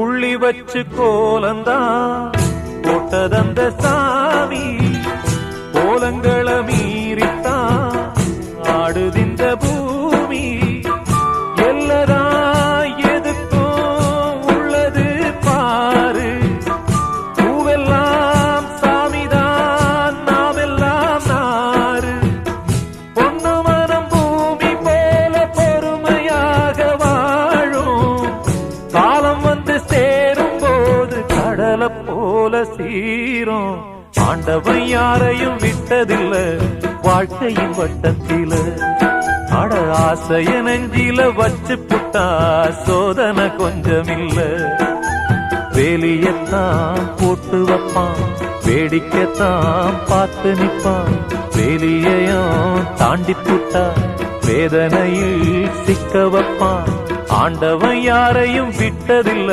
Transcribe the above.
புள்ளி வச்சு கோலந்தான் போட்டதந்த சாமி கோலங்களை மீறித்தான் ஆடுதிந்த பூமி எல்லதா எதுக்கும் உள்ளது பாரு பூவெல்லாம் சாமிதான் நாமெல்லாம் நாறு பொண்ணு மனம் பூமி போல பொறுமையாக வாழும் காலம் வந்து சேரும் போது கடலை போல சீரும் ஆண்டவன் யாரையும் விட்டதில்ல வாழ்க்கையின் வட்டத்தில அட ஆசைய நெஞ்சில வச்சு புட்டா சோதனை கொஞ்சமில்ல வேலியத்தான் போட்டு வைப்பான் வேடிக்கைத்தான் பார்த்து நிற்பான் வேலியையும் தாண்டி புட்டா வேதனையில் சிக்க வைப்பான் ஆண்டவன் யாரையும் விட்டதில்ல